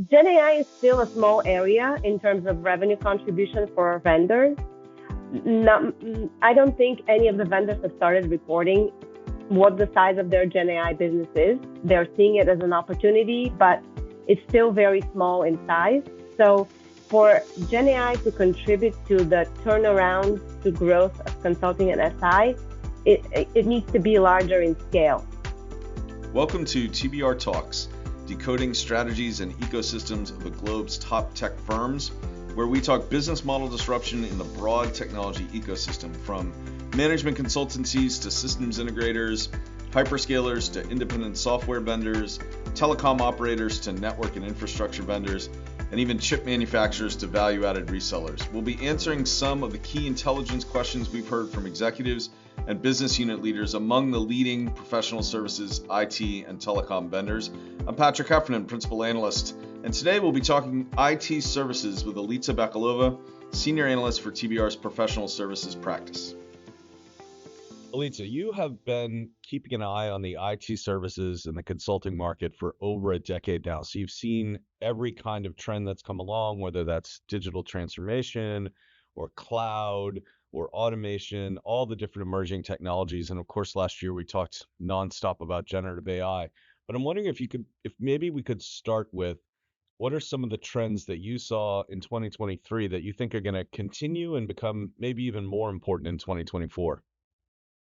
Gen AI is still a small area in terms of revenue contribution for vendors. Not, I don't think any of the vendors have started reporting what the size of their Gen AI business is. They're seeing it as an opportunity, but it's still very small in size. So for Gen AI to contribute to the turnaround to growth of consulting and SI, it needs to be larger in scale. Welcome to TBR Talks, decoding strategies and ecosystems of the globe's top tech firms, where we talk business model disruption in the broad technology ecosystem, from management consultancies to systems integrators, hyperscalers to independent software vendors, telecom operators to network and infrastructure vendors, and even chip manufacturers to value-added resellers. We'll be answering some of the key intelligence questions we've heard from executives and business unit leaders among the leading professional services, IT, and telecom vendors. I'm Patrick Heffernan, Principal Analyst, and today we'll be talking IT services with Elitsa Bakalova, Senior Analyst for TBR's Professional Services Practice. Elitsa, you have been keeping an eye on the IT services and the consulting market for over a decade now. So you've seen every kind of trend that's come along, whether that's digital transformation or cloud or automation, all the different emerging technologies. And of course, last year we talked nonstop about generative AI. But I'm wondering if maybe we could start with, what are some of the trends that you saw in 2023 that you think are going to continue and become maybe even more important in 2024?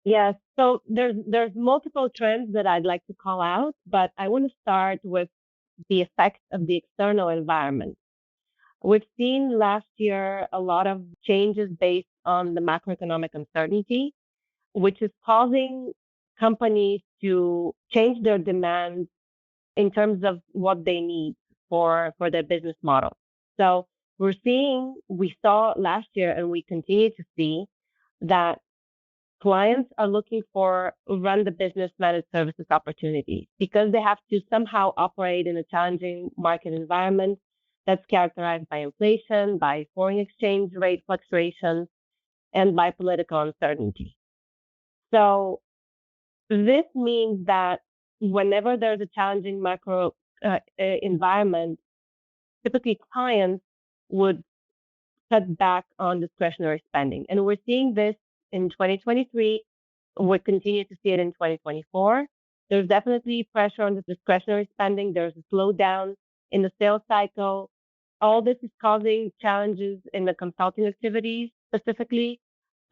Yes, so there's multiple trends that I'd like to call out, but I want to start with the effects of the external environment. We've seen last year a lot of changes based on the macroeconomic uncertainty, which is causing companies to change their demands in terms of what they need for their business model. So we saw last year, and we continue to see that clients are looking for run the business managed services opportunities because they have to somehow operate in a challenging market environment that's characterized by inflation, by foreign exchange rate fluctuations, and by political uncertainty. So this means that whenever there's a challenging macro environment, typically clients would cut back on discretionary spending. And we're seeing this in 2023. We'll continue to see it in 2024. There's definitely pressure on the discretionary spending. There's a slowdown in the sales cycle. All this is causing challenges in the consulting activities specifically.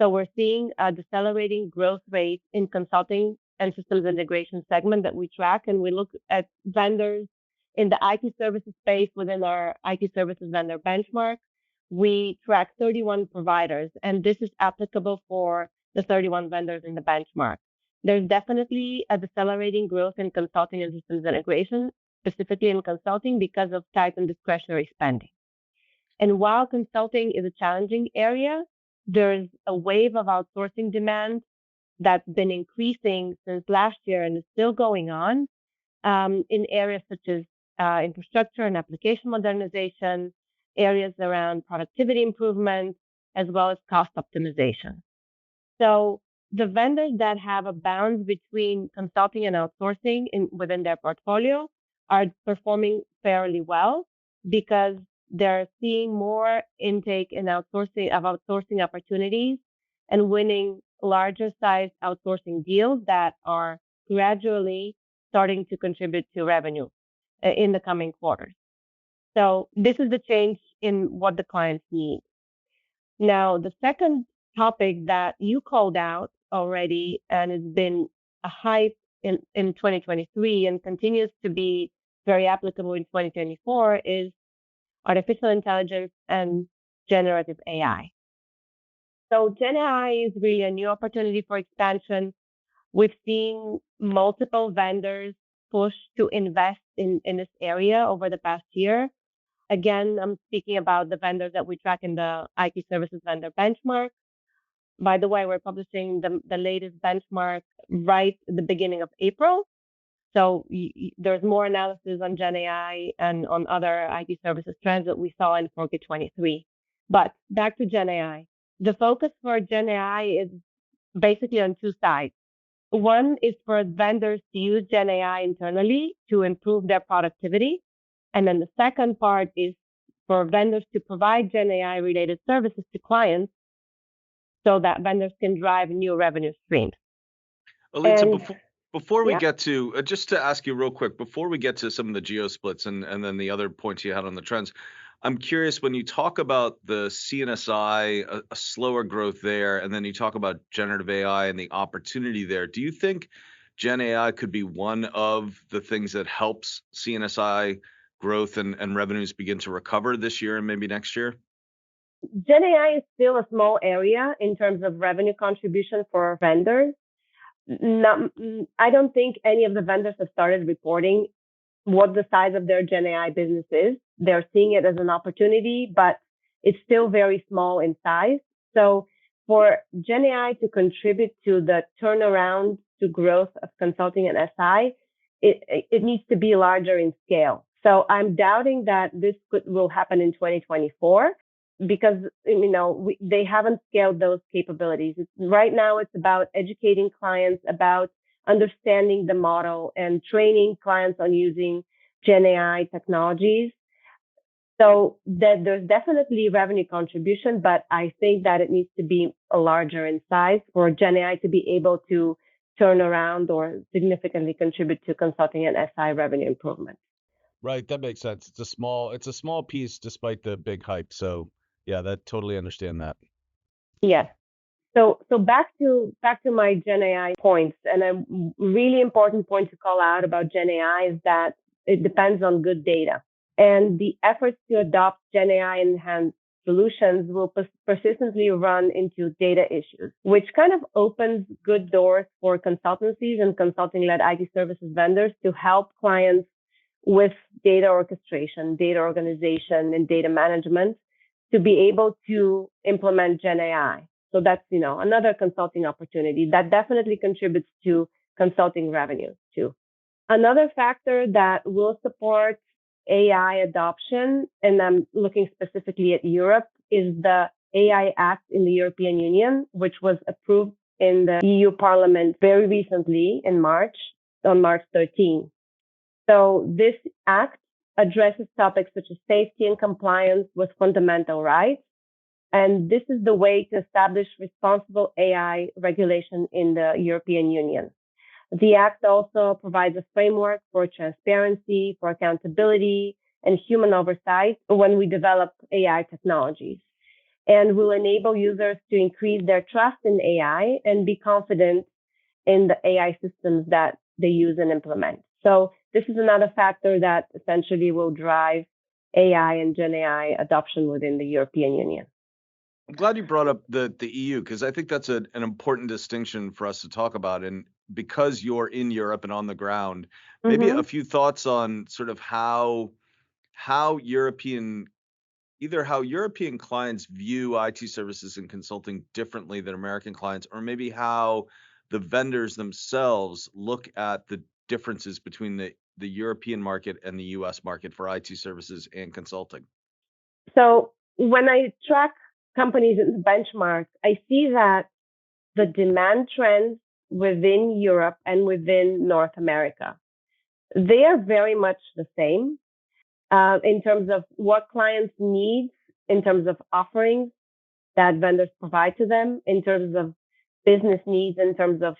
So we're seeing a decelerating growth rate in consulting and systems integration segment that we track, and we look at vendors in the IT services space within our IT services vendor benchmark. We track 31 providers, and this is applicable for the 31 vendors in the benchmark. There's definitely a decelerating growth in consulting and systems integration, specifically in consulting because of tightened discretionary spending. And while consulting is a challenging area, there's a wave of outsourcing demand that's been increasing since last year and is still going on in areas such as infrastructure and application modernization, areas around productivity improvement, as well as cost optimization. So the vendors that have a balance between consulting and outsourcing within their portfolio are performing fairly well because they're seeing more intake in outsourcing opportunities and winning larger size outsourcing deals that are gradually starting to contribute to revenue in the coming quarters. So this is the change in what the clients need. Now, the second topic that you called out already, and it's been a hype in 2023 and continues to be very applicable in 2024, is artificial intelligence and generative AI. So Gen AI is really a new opportunity for expansion. We've seen multiple vendors push to invest in this area over the past year. Again, I'm speaking about the vendors that we track in the IT services vendor benchmark. By the way, we're publishing the latest benchmark right at the beginning of April. So there's more analysis on Gen AI and on other IT services trends that we saw in 4Q23. But back to Gen AI. The focus for Gen AI is basically on two sides. One is for vendors to use Gen AI internally to improve their productivity. And then the second part is for vendors to provide GenAI related services to clients so that vendors can drive new revenue streams. Elitsa, And before we yeah, get to, just to ask you real quick, before we get to some of the geo splits and then the other points you had on the trends, I'm curious when you talk about the CNSI, a slower growth there, and then you talk about generative AI and the opportunity there. Do you think Gen AI could be one of the things that helps CNSI growth and revenues begin to recover this year and maybe next year? GenAI is still a small area in terms of revenue contribution for vendors. Not, I don't think any of the vendors have started reporting what the size of their GenAI business is. They're seeing it as an opportunity, but it's still very small in size. So for GenAI to contribute to the turnaround to growth of consulting and SI, it needs to be larger in scale. So I'm doubting that this will happen in 2024 because they haven't scaled those capabilities. Right now, it's about educating clients about understanding the model and training clients on using GenAI technologies. So that there's definitely revenue contribution, but I think that it needs to be larger in size for GenAI to be able to turn around or significantly contribute to consulting and SI revenue improvement. Right, that makes sense. It's a small piece despite the big hype. So yeah, that totally understand that. Yes. So back to my GenAI points, and a really important point to call out about GenAI is that it depends on good data, and the efforts to adopt GenAI enhanced solutions will persistently run into data issues, which kind of opens good doors for consultancies and consulting-led IT services vendors to help clients with data orchestration, data organization, and data management to be able to implement GenAI. So that's, another consulting opportunity that definitely contributes to consulting revenues too. Another factor that will support AI adoption, and I'm looking specifically at Europe, is the AI Act in the European Union, which was approved in the EU Parliament very recently on March 13. So this act addresses topics such as safety and compliance with fundamental rights. And this is the way to establish responsible AI regulation in the European Union. The Act also provides a framework for transparency, for accountability, and human oversight when we develop AI technologies, and will enable users to increase their trust in AI and be confident in the AI systems that they use and implement. So this is another factor that essentially will drive AI and GenAI adoption within the European Union. I'm glad you brought up the EU because I think that's an important distinction for us to talk about. And because you're in Europe and on the ground, maybe a few thoughts on sort of how European clients view IT services and consulting differently than American clients, or maybe how the vendors themselves look at the differences between the European market and the US market for IT services and consulting. So when I track companies in the benchmark, I see that the demand trends within Europe and within North America, they are very much the same in terms of what clients need, in terms of offerings that vendors provide to them, in terms of business needs, in terms of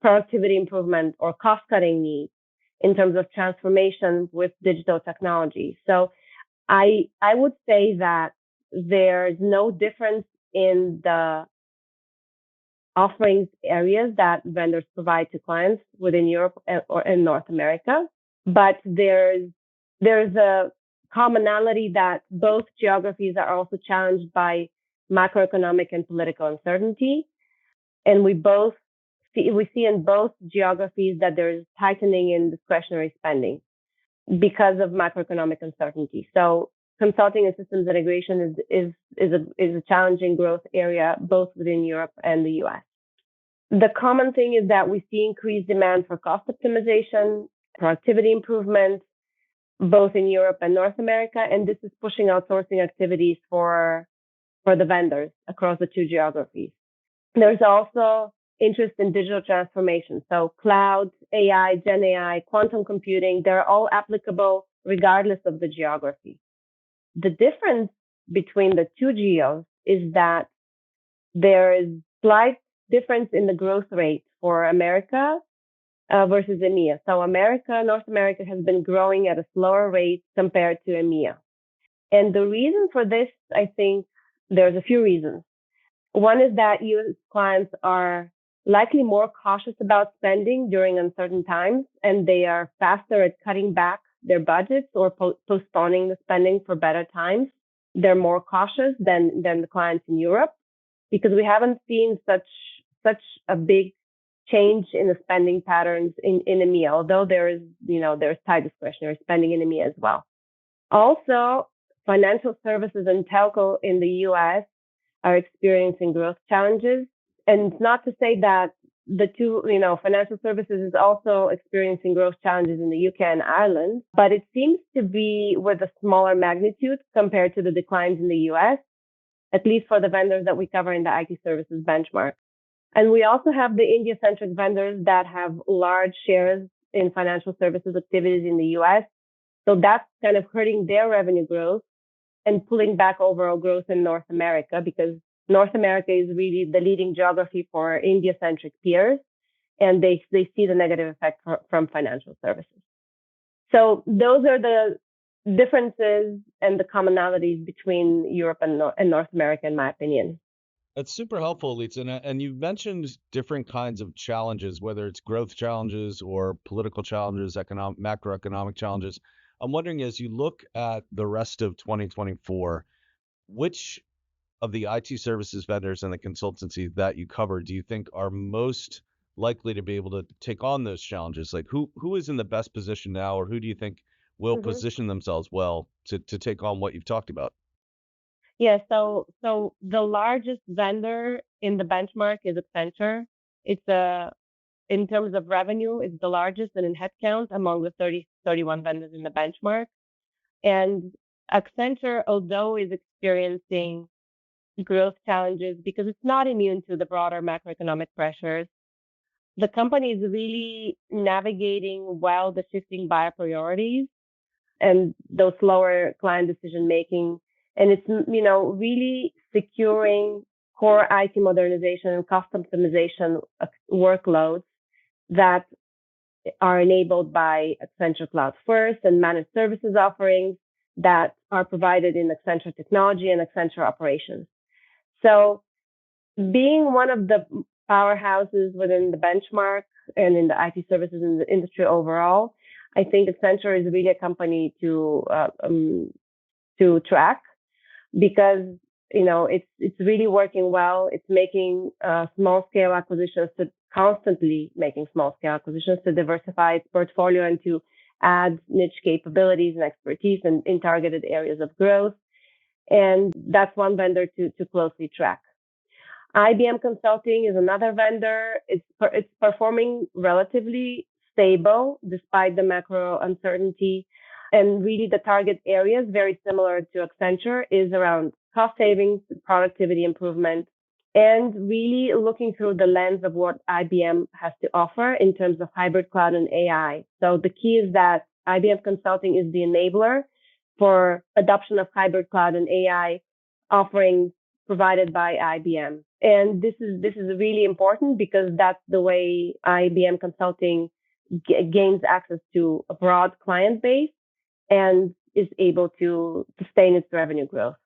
productivity improvement or cost cutting needs, in terms of transformation with digital technology. So I would say that there's no difference in the offerings areas that vendors provide to clients within Europe or in North America, but there's a commonality that both geographies are also challenged by macroeconomic and political uncertainty, and we see in both geographies that there's tightening in discretionary spending because of macroeconomic uncertainty. So consulting and systems integration is a challenging growth area both within Europe and the US. The common thing is that we see increased demand for cost optimization, productivity improvement, both in Europe and North America, and this is pushing outsourcing activities for the vendors across the two geographies. There's also interest in digital transformation. So cloud, AI, GenAI, quantum computing, they're all applicable regardless of the geography. The difference between the two geos is that there is slight difference in the growth rate for America versus EMEA. So North America has been growing at a slower rate compared to EMEA. And the reason for this, I think there's a few reasons. One is that US clients are likely more cautious about spending during uncertain times, and they are faster at cutting back their budgets or postponing the spending for better times. They're more cautious than the clients in Europe because we haven't seen such a big change in the spending patterns in EMEA, although there's high discretionary spending in EMEA as well. Also, financial services and telco in the US are experiencing growth challenges. And it's not to say that the two, financial services is also experiencing growth challenges in the UK and Ireland, but it seems to be with a smaller magnitude compared to the declines in the US, at least for the vendors that we cover in the IT services benchmark. And we also have the India-centric vendors that have large shares in financial services activities in the US. So that's kind of hurting their revenue growth and pulling back overall growth in North America because North America is really the leading geography for India-centric peers, and they see the negative effect from financial services. So those are the differences and the commonalities between Europe and North America, in my opinion. That's super helpful, Elitsa. And you've mentioned different kinds of challenges, whether it's growth challenges or political challenges, macroeconomic challenges. I'm wondering, as you look at the rest of 2024, which of the IT services vendors and the consultancy that you cover do you think are most likely to be able to take on those challenges? Like who is in the best position now, or who do you think will position themselves well to take on what you've talked about? Yeah, so the largest vendor in the benchmark is Accenture. In terms of revenue, it's the largest, and in headcount among the 31 vendors in the benchmark. And Accenture, although is experiencing growth challenges because it's not immune to the broader macroeconomic pressures, the company is really navigating well the shifting buyer priorities and those slower client decision making. And it's, really securing core IT modernization and cost optimization workloads that are enabled by Accenture Cloud First and managed services offerings that are provided in Accenture Technology and Accenture Operations. So being one of the powerhouses within the benchmark and in the IT services in the industry overall, I think Accenture is really a company to track because it's really working well. It's making constantly making small scale acquisitions to diversify its portfolio and to add niche capabilities and expertise in targeted areas of growth. And that's one vendor to closely track. IBM Consulting is another vendor. It's performing relatively stable despite the macro uncertainty. And really the target areas, very similar to Accenture, is around cost savings, productivity improvement, and really looking through the lens of what IBM has to offer in terms of hybrid cloud and AI. So the key is that IBM Consulting is the enabler for adoption of hybrid cloud and AI offerings provided by IBM. And this is really important because that's the way IBM Consulting gains access to a broad client base and is able to sustain its revenue growth.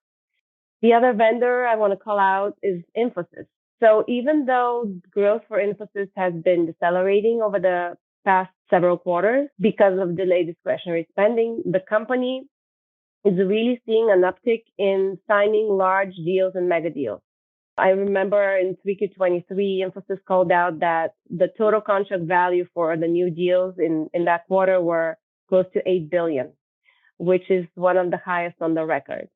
The other vendor I want to call out is Infosys. So even though growth for Infosys has been decelerating over the past several quarters because of delayed discretionary spending, the company is really seeing an uptick in signing large deals and mega deals. I remember in 3Q23, Infosys called out that the total contract value for the new deals in that quarter were close to $8 billion, which is one of the highest on the record.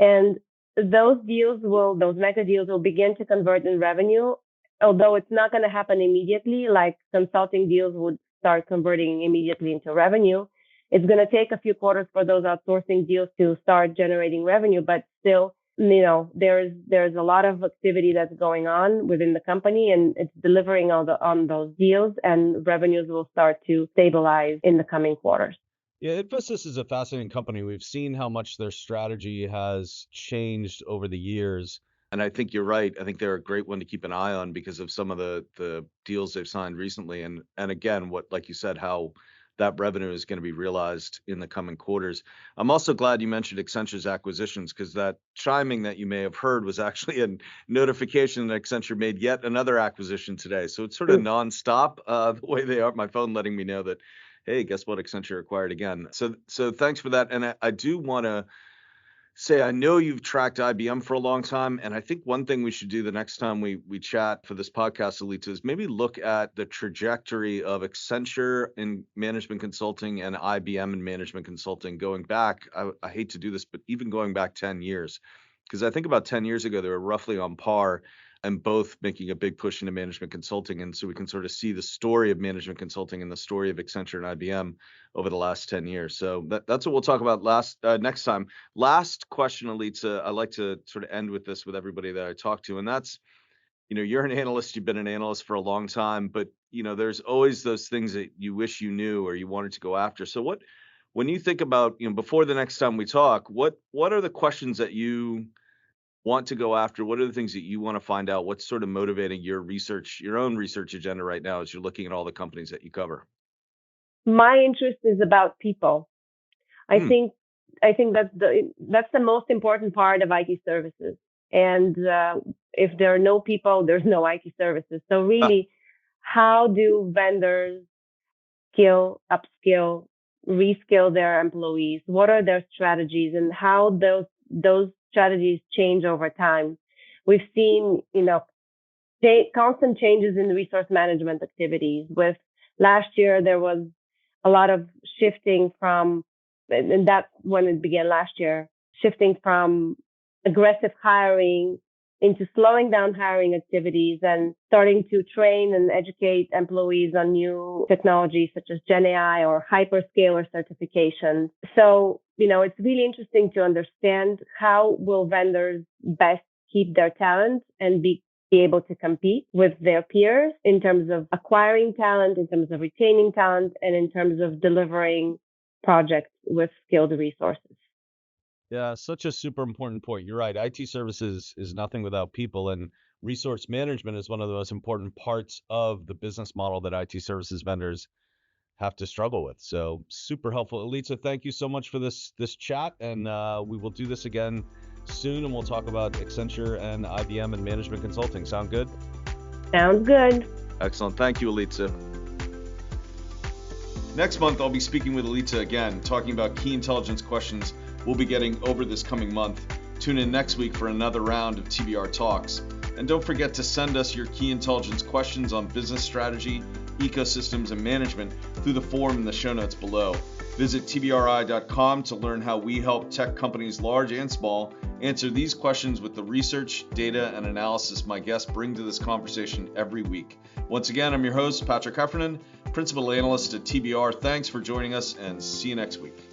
And those mega deals will begin to convert in revenue, although it's not going to happen immediately, like consulting deals would start converting immediately into revenue. It's going to take a few quarters for those outsourcing deals to start generating revenue, but still, there's a lot of activity that's going on within the company, and it's delivering on those deals, and revenues will start to stabilize in the coming quarters. Yeah, Infosys is a fascinating company. We've seen how much their strategy has changed over the years. And I think you're right. I think they're a great one to keep an eye on because of some of the deals they've signed recently. And again, what like you said, how that revenue is going to be realized in the coming quarters. I'm also glad you mentioned Accenture's acquisitions because that chiming that you may have heard was actually a notification that Accenture made yet another acquisition today. So it's sort of nonstop the way they are. My phone letting me know that, hey, guess what? Accenture acquired again. So thanks for that. And I do want to say I know you've tracked IBM for a long time, and I think one thing we should do the next time we chat for this podcast, Elitsa, is maybe look at the trajectory of Accenture in management consulting and IBM in management consulting going back. I hate to do this, but even going back 10 years, because I think about 10 years ago they were roughly on par and both making a big push into management consulting. And so we can sort of see the story of management consulting and the story of Accenture and IBM over the last 10 years. So that's what we'll talk about next time. Last question, Elitsa. I like to sort of end with this with everybody that I talk to, and that's, you're an analyst, you've been an analyst for a long time, but there's always those things that you wish you knew or you wanted to go after. So when you think about, before the next time we talk, what are the questions that you want to go after? What are the things that you want to find out? What's sort of motivating your own research agenda right now as you're looking at all the companies that you cover? My interest is about people. I Hmm. think that's the most important part of IT services. And if there are no people, there's no IT services. So really, how do vendors skill, upskill, reskill their employees? What are their strategies, and how those strategies change over time? We've seen, constant changes in resource management activities. With last year, there was a lot of shifting from, and that's when it began last year, shifting from aggressive hiring into slowing down hiring activities and starting to train and educate employees on new technologies such as GenAI or hyperscaler certifications. So, it's really interesting to understand how will vendors best keep their talent and be able to compete with their peers in terms of acquiring talent, in terms of retaining talent, and in terms of delivering projects with skilled resources. Yeah, such a super important point. You're right. IT services is nothing without people, and resource management is one of the most important parts of the business model that IT services vendors have to struggle with. So super helpful. Elitsa, thank you so much for this chat, and we will do this again soon, and we'll talk about Accenture and IBM and management consulting. Sound good? Sounds good. Excellent. Thank you, Elitsa. Next month, I'll be speaking with Elitsa again, talking about key intelligence questions we'll be getting over this coming month. Tune in next week for another round of TBR Talks. And don't forget to send us your key intelligence questions on business strategy, ecosystems, and management through the form in the show notes below. Visit tbri.com to learn how we help tech companies large and small answer these questions with the research, data, and analysis my guests bring to this conversation every week. Once again, I'm your host, Patrick Heffernan, Principal Analyst at TBR. Thanks for joining us, and see you next week.